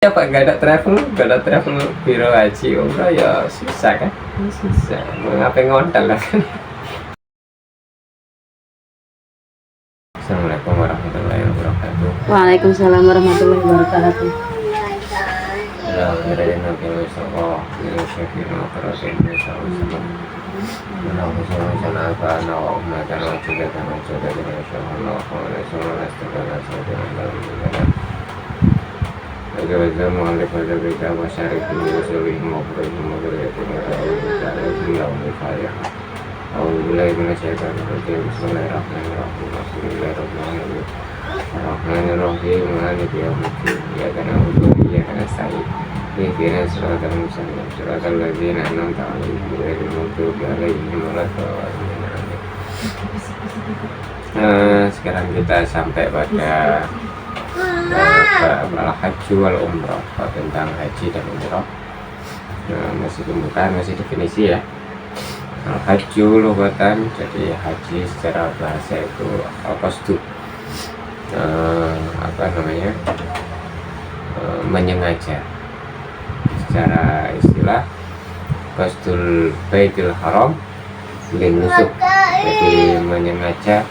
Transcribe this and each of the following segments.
Ya Pak, gak ada travel biro haji umroh ya susah kan? Susah. Mengapa ngontal lah kan? Assalamualaikum warahmatullahi wabarakatuh. Waalaikumsalam warahmatullahi wabarakatuh. Alhamdulillah Nabi Muhammad Syafina Karasin Muhammad Alhamdulillah Sanaka Nawa Ummatan Wa Judatan Wa Judatan Wa Syafallah Wa Rasulullah Astagfirullah Astagfirullah Wajah mu'alif wajah bika wa syarifin wa syarifin wa kurihim wa kuriyatin wa ta'ala wa ta'ala A'udzubillahi minasyaitonir rajim. Bismillahirrahmanirrahim. Bismillahirrahmanirrahim. Ar-Rahmanir-Rahim. Maliki yaumiddin. Iyyaka na'budu wa iyyaka nasta'in. Ihdinas siratal mustaqim. Siratal ladzina an'amta 'alaihim ghairil maghdubi 'alaihim waladdallin. Sekarang kita sampai pada al-haji wal umrah, tentang haji dan umrah. Masih pembukaan, masih definisi ya. Al-haji lugatan, jadi haji secara bahasa itu qasdu, menyengaja. Secara istilah qasdul baitil haram lin nusuk, jadi menyengaja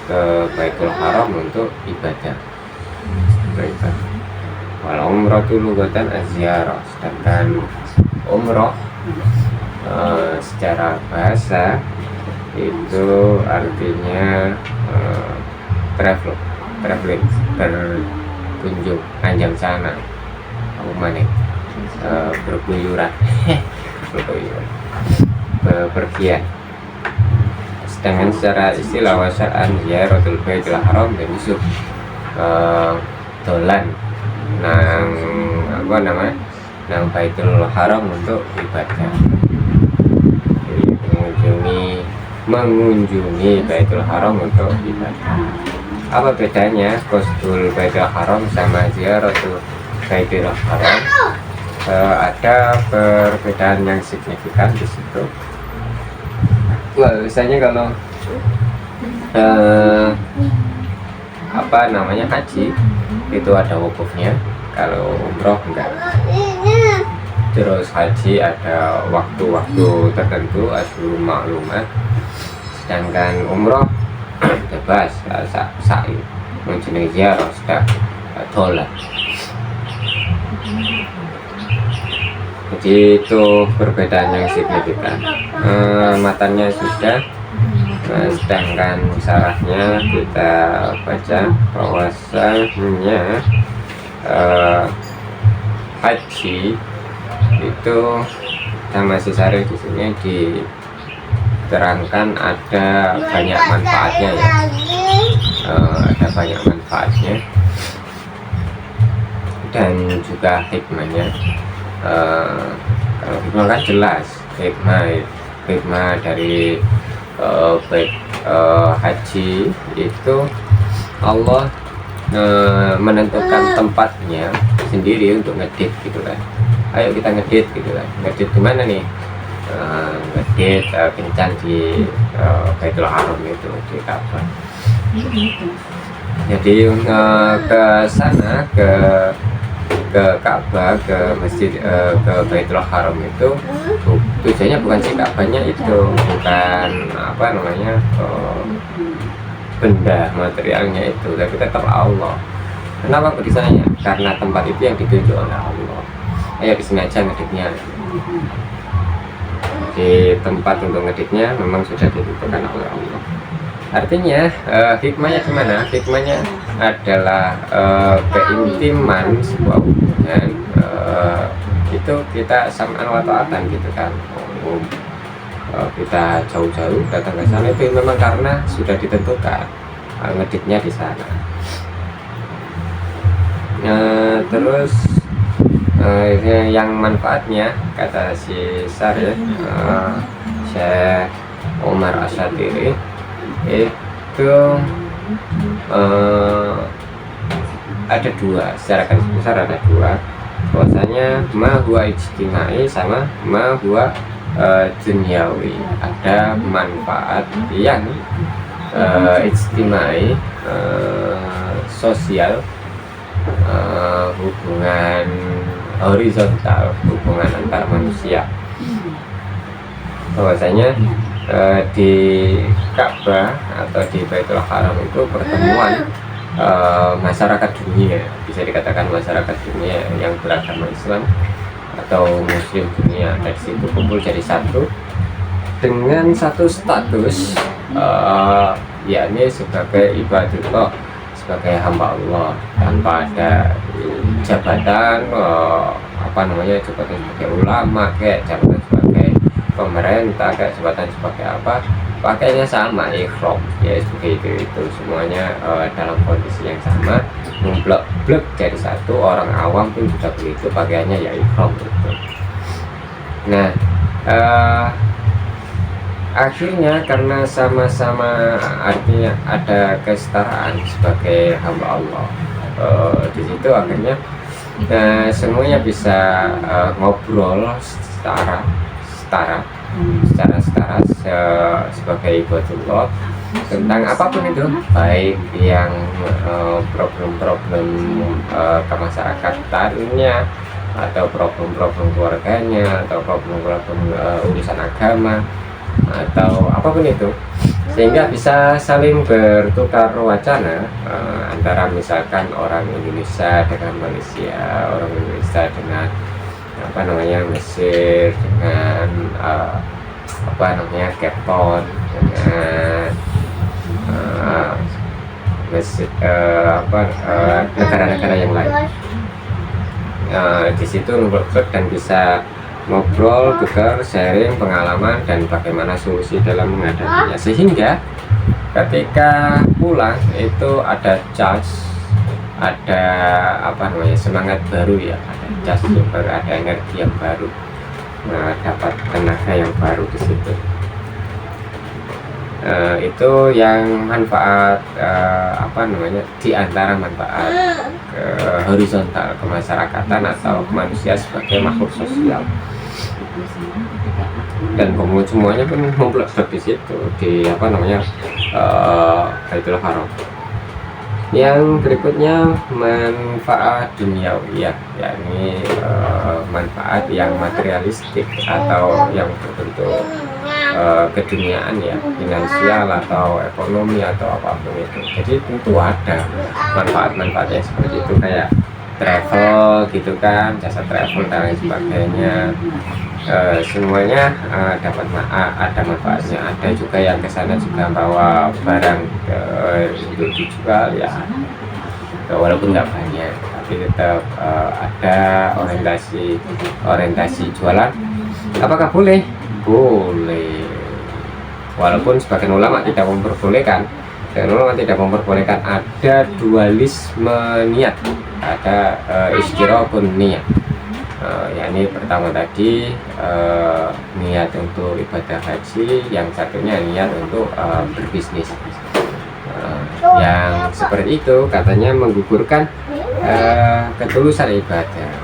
ke Baitul Haram untuk ibadah. Walau umrah itu lugatan az-ziyarah, sedangkan umrah secara bahasa itu artinya traveling, berkunjung, anjang sana, berkuyuran, bepergian. Sedangkan secara istilah wasa'an ziyaratul baitil haram dan yusuf dolan nang baitul haram untuk ibadah. Jadi mengunjungi baitul haram untuk ibadah. Apa bedanya qasdul baitul haram sama ziyaratul baitil haram? Ada perbedaan yang signifikan di situ. Biasanya kalau haji itu ada wukufnya, kalau umroh enggak. Terus haji ada waktu-waktu tertentu, asyhurul ma'lumat. Sedangkan umroh bebas, sa'i, menjeneng ziarah, sudah dolan. Jadi itu perbedaan yang signifikan. Matanya sudah, sedangkan salahnya kita baca bahwasanya haji itu sama sisari di sini diterangkan ada banyak manfaatnya ya. Ada banyak manfaatnya dan juga hikmahnya. Kalau hikmah kan jelas, hikmah dari haji itu Allah menentukan tempatnya sendiri untuk ngedit gitu kan. Ayo kita ngedit gitu kan. Ngedit gimana nih? Ngedit kencan di Baitul Haram itu, di Ka'bah. Jadi ke sana, ke Ka'bah, ke masjid, ke Baitul Haram itu tujuannya bukan si Ka'bahnya itu, bukan benda materialnya itu, tapi tetap Allah. Kenapa di sana? Karena tempat itu yang ditunjuk oleh Allah. Ayo disengaja ngeditnya. Di tempat untuk ngeditnya memang sudah ditentukan oleh Allah. Artinya hikmahnya gimana? Hikmahnya adalah keintiman sebuah hubungan, itu kita sam'an wa ta'atan gitu kan. Kita jauh-jauh datang ke sana itu memang karena sudah ditentukan ngeditnya di sana. Terus yang manfaatnya kata si Syarih Syekh Umar Asyatiri itu ada dua, secara garis besar ada dua, bahwasanya ma huwa ijtimai sama ma huwa duniawi. Ada manfaat yang ijtimai, sosial, hubungan horizontal, hubungan antar manusia. Bahwasanya di Ka'bah atau di Baitul Haram itu pertemuan masyarakat dunia, bisa dikatakan masyarakat dunia yang beragama Islam atau Muslim dunia, dari situ kumpul jadi satu dengan satu status, yakni sebagai ibadullah, sebagai hamba Allah, tanpa ada jabatan jabatan sebagai ulama, kayak jabatan sebagai pemerintah, kayak jabatan sebagai apa, pakainya sama, ikhram ya, seperti itu semuanya dalam kondisi yang sama, memblek jadi satu. Orang awam pun juga begitu, pakaiannya ya ikhram gitu. Nah akhirnya karena sama-sama, artinya ada kesetaraan sebagai hamba Allah, di situ akhirnya semuanya bisa ngobrol secara setara sebagai ibadullah tentang apapun itu, baik yang problem-problem kemasyarakatannya, atau problem-problem keluarganya, atau problem-problem urusan agama, atau apapun itu, sehingga bisa saling bertukar wacana antara misalkan orang Indonesia dengan Malaysia, orang Indonesia dengan Mesir, dengan Kepon, dengan negara-negara yang lain. Di situ ngobrol dan bisa ngobrol, tukar, sharing pengalaman dan bagaimana solusi dalam menghadapinya, sehingga ketika pulang itu ada charge, ada semangat baru ya, ada charge yang baru, ada energi yang baru, dapat tenaga yang baru di situ. Itu yang manfaat di antara manfaat horizontal kemasyarakatan atau manusia sebagai makhluk sosial. Dan kemudian semuanya pun memblok di situ, di Baitul Haram. Yang berikutnya manfaat duniawiyah, yakni manfaat yang materialistik atau yang berbentuk keduniaan ya, finansial atau ekonomi atau apapun itu. Jadi tentu ada manfaat-manfaatnya seperti itu, kayak travel gitu kan, jasa travel dan lain sebagainya. Semuanya dapat ada manfaatnya. Ada juga yang kesana juga bawa barang untuk dijual ya, walaupun nggak banyak, tapi tetap ada orientasi jualan. Apakah boleh? Boleh, walaupun sebagian ulama tidak memperbolehkan. Ada dualisme niat, ada istirokun niat. Yakni pertama tadi niat untuk ibadah haji, yang satunya niat untuk berbisnis. Yang seperti itu katanya menggugurkan ketulusan ibadah.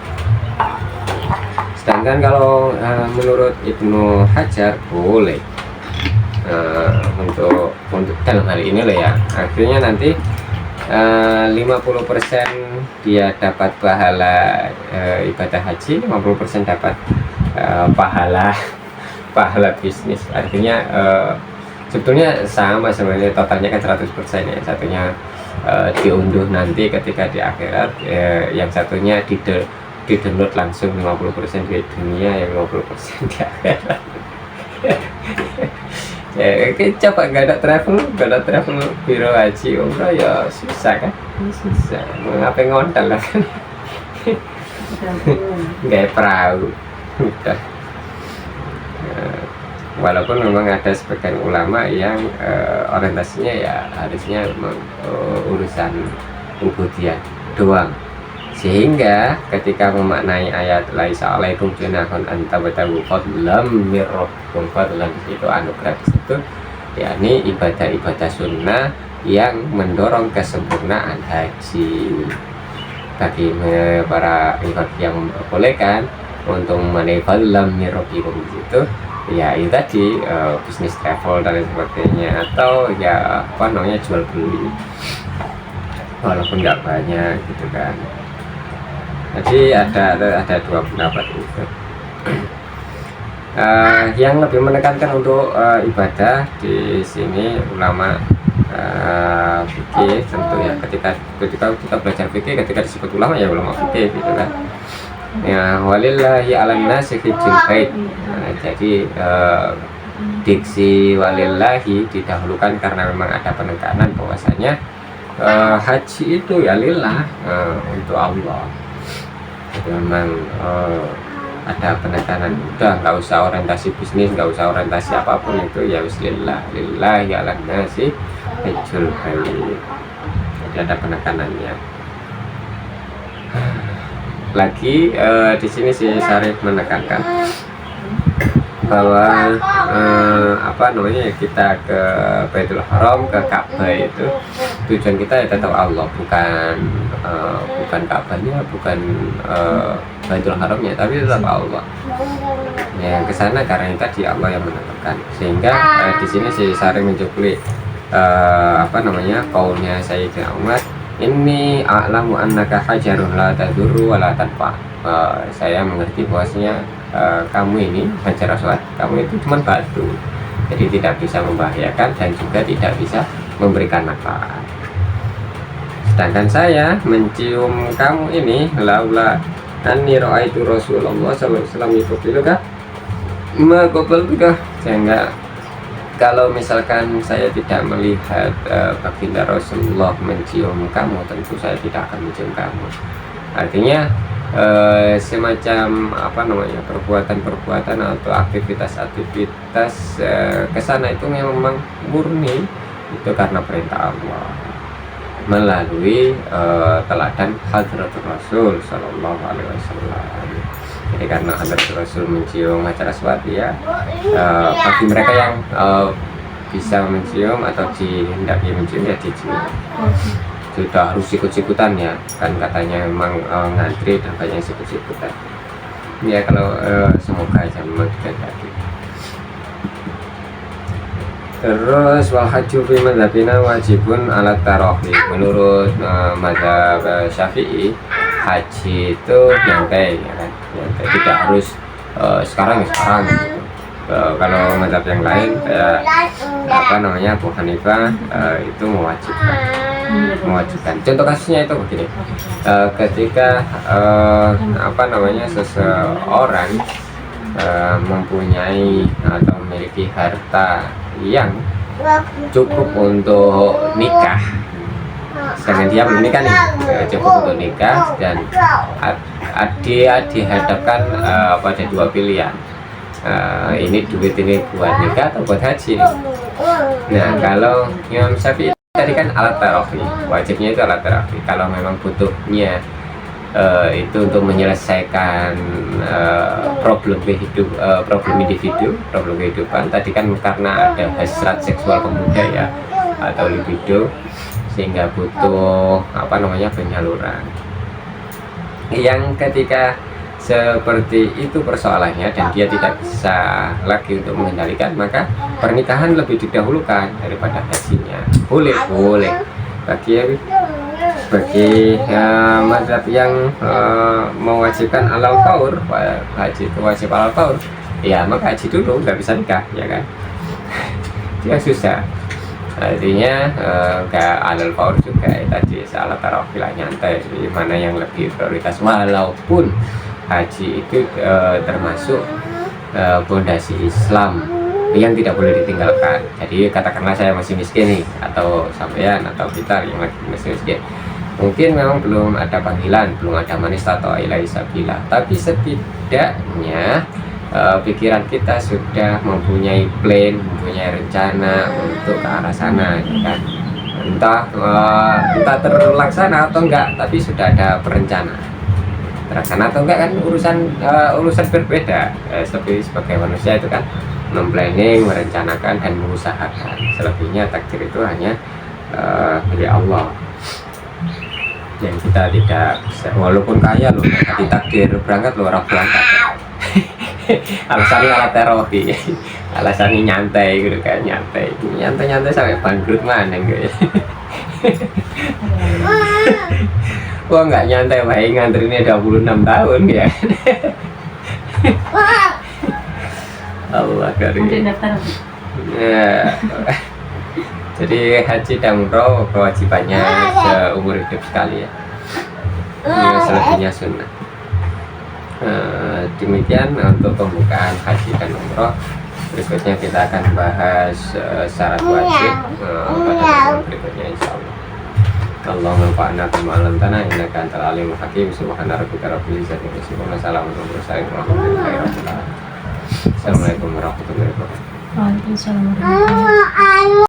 Sedangkan kalau menurut Ibnu Hajar boleh, untuk dalam hal ini loh ya, akhirnya nanti 50% dia dapat pahala ibadah haji, 50% dapat pahala bisnis. Artinya sebetulnya sama sebenarnya, totalnya kan 100% ya. Satunya diunduh nanti ketika di akhirat, yang satunya di download langsung 50% di dunia, yang 50% di akhirat. Coba nggak ada travel biro haji umrah ya susah kan, susah. Ngapain ngontal lah kan, nggak perahu udah. Walaupun memang ada sebagian ulama yang orientasinya ya harusnya urusan ubudiyah doang, sehingga ketika memaknai ayat laisa alaikum junahun an tabtagu fadlam mir rabbikum, fadlan itu anugerah itu, yakni ibadah-ibadah sunnah yang mendorong kesempurnaan haji. Bagi para ibadah yang memperbolehkan untuk memenuhi fadlam mir rabbikum itu ya itu tadi, bisnis travel dan lain sebagainya, atau ya jual beli walaupun nggak banyak gitu kan. Jadi ada dua pendapat itu. Yang lebih menekankan untuk ibadah di sini ulama fikih tentu ya, ketika kita belajar fikih, ketika disebut ulama ya ulama fikih gitu kan. Ya, walillahi 'alan nasi hijjul bait. Jadi diksi walillahi didahulukan karena memang ada penekanan bahwasanya haji itu ya lillah, untuk Allah. Jadi memang ada penekanan, udah nggak usah orientasi bisnis, nggak usah orientasi apapun, itu ya bismillah lillahi 'alan nasi hijjul bait. Jadi ada penekanannya. Lagi di sini si Syarif menekankan bahwa kita ke Baitul Haram, ke Ka'bah itu tujuan kita ya tetap Allah, bukan Ka'bahnya, bukan Baitul Haramnya, tapi tetap Allah. Yang kesana karena tadi Allah yang menentukan, sehingga di sini si Syarif mencuplik kaulnya Sayyidina Umar, ini a'lamu annaka hajarun la tadurru wa la tanfa. Saya mengerti bahwasanya kamu ini Hajar Aswad, kamu itu cuma batu, jadi tidak bisa membahayakan dan juga tidak bisa memberikan manfaat. Sedangkan saya mencium kamu ini laula anni ra'aitu Rasulullah sallallahu alaihi wasallam yuqbiluka ma qabaltuka, sehingga kalau misalkan saya tidak melihat baginda Rasulullah mencium kamu, tentu saya tidak akan mencium kamu. Artinya semacam perbuatan-perbuatan atau aktivitas kesana itu memang murni itu karena perintah Allah melalui teladan Hadratul Rasul Sallallahu Alaihi Wasallam. Jadi karena Hadratul Rasul mencium Hajar Aswad ya, bagi mereka yang bisa mencium atau dihendaki mencium ya dicium. Sudah harus ikut-ikutan ya, kan katanya memang ngantri dan banyak ikut-ikutan ya. Kalau semoga aja memang terjadi. Terus wal hajju fi madzhabina wajibun ala tarahi. Menurut mazhab Syafi'i, haji itu nyantai ya kan, nyantai, tidak harus sekarang gitu. Kalau mazhab yang lain kayak Abu Hanifah itu mewajibkan. Contoh kasusnya itu begini, ketika seseorang mempunyai atau memiliki harta yang cukup untuk nikah, sedangkan dia belum nikah nih, cukup untuk nikah, dan dia dihadapkan pada dua pilihan, ini duit ini buat nikah atau buat haji. Nah, kalau Imam Syafi'i tadi kan alat tarafi, wajibnya itu alat tarafi. Kalau memang butuhnya itu untuk menyelesaikan problem individu, problem kehidupan tadi kan, karena ada hasrat seksual pemuda ya atau libido, sehingga butuh penyaluran. Yang ketika seperti itu persoalannya dan dia tidak bisa lagi untuk mengendalikan, maka pernikahan lebih didahulukan daripada hajinya. Boleh bagi mazhab yang mewajibkan alal faur, haji itu wajib alal faur ya, maka haji dulu, nggak bisa nikah ya kan. Dia susah, artinya nggak alal faur juga tadi, salah taruhilah nyantai, mana yang lebih prioritas. Walaupun haji itu termasuk fondasi Islam yang tidak boleh ditinggalkan. Jadi katakanlah saya masih miskin nih, atau sampean atau kita yang masih miskin, mungkin memang belum ada panggilan, belum ada manis atau ilai sabila, tapi setidaknya pikiran kita sudah mempunyai plan, mempunyai rencana untuk ke arah sana ya kan. Entah terlaksana atau enggak, tapi sudah ada perencanaan. Terlaksana atau enggak kan urusan berbeda. Tapi sebagai manusia itu kan memplanning, merencanakan dan mengusahakan. Selebihnya takdir itu hanya milik Allah. Yang kita tidak bisa, walaupun kaya loh, tadi takdir berangkat loh, orang berangkat. Alasannya ala terohi, alasannya nyantai gitu kan, nyantai sampai bangkrut mana gitu. Wah nggak nyantai baik ngantrinya 26 tahun ya. Allah Nanti karim. daftar. Ya. Jadi haji dan umroh kewajibannya seumur hidup sekali ya. Ini selebihnya sunnah. Demikian untuk pembukaan haji dan umroh. Berikutnya kita akan bahas syarat wajib pada berikutnya insya Allah. Allahumma fa'na bima 'allamtana innaka antal alimul hakim. Subhana rabbika rabbil izzati amma yasifun. Assalamualaikum warahmatullahi wabarakatuh. Assalamualaikum warahmatullahi wabarakatuh. Waalaikumsalam warahmatullahi wabarakatuh.